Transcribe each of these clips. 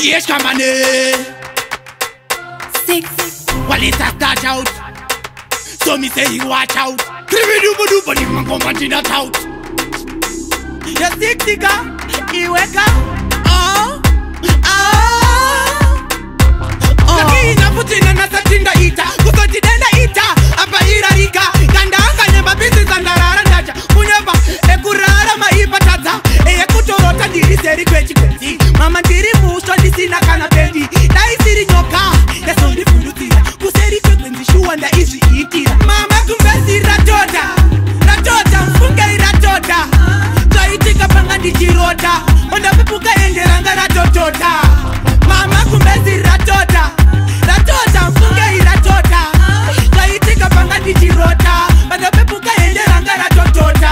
Yes, come on. 6. Well, it's a start out. So me say you watch out. Kribi but you man come and not out. You sick, tika, you wake up. Lakini putina na satinda ita. Kukotidenda ita. Apa irarika. Kanda anga nyemba bisi sandarara ndacha. Kunyeba ekurara maipa tata. Eye kutorota diri seri kwechi kwechi. Mama diri muso disina kana bendi. Da isiri nyoka. Ya sondi fundutira. Kuseri kwenzi shuwa nda isi itira. Mama kumbezi ratota. Ratota mfunga iratota. Zaitika panga ndichirota. Onda pepuka enderanga ratotota. Mama kumbezi ratota. Ratota mfunga iratota. Zaitika panga ndichirota. Onda pepuka enderanga ratotota.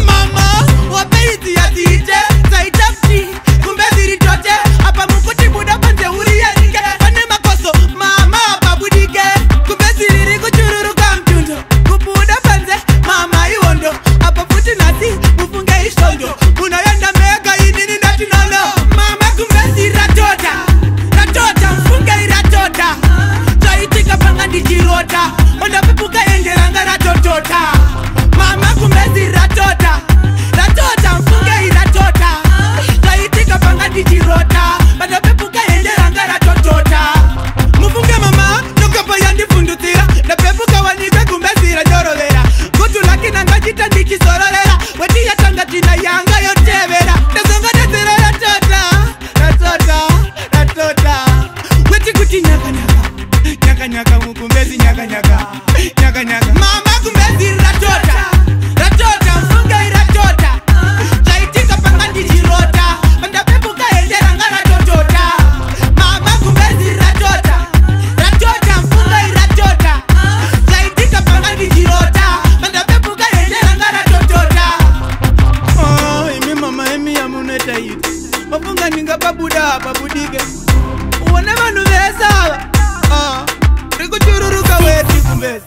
Mama wapeiti ya tite. Zaitapti kumbezi ritote. Apa mukuti buda panze uri ya rike. Pane makoso mama babudike. Kumbezi riri kuchururu kamchundo. Kubuda panze mama iwondo. Apa futi nasi mufunge ishondo. Unayanda mega inini natinalo. Mama kumbezi ratota. Ratota mfunge iratota. Zaitika panga ndichirota. Onda pepuka enderanga ratotota. Mama kumbezi ratota. Ratota mfunge iratota. Zaitika panga ndichirota. Onda pepuka enderanga ratotota. Mufunge mama nokapa yandifundutira. Na pepuka wanike kumbezi rajorovera. Kutu laki nangajita ndichisororera. Weti ya tangatina yanga yotevera. Nazonga desera ratota. Ratota. Ratota. Weti kuti nyaka nyaka. Nyaka nyaka mukumbezi nyaka nyaka. Nyaka nyaka. Mama kumbezi ratota. Ratota mfunga iratota. Zaitika panga ndichirota. Onda pepuka enderanga ratotota. Mama kumbezi ratota. Ratota mfunga iratota. Zaitika panga ndichirota. Onda pepuka enderanga ratotota. Imi mama emi ya muneta iti. Mafunga ninga babuda babudike. Uone manu vesa. Rikuchururuka weti kumbezi.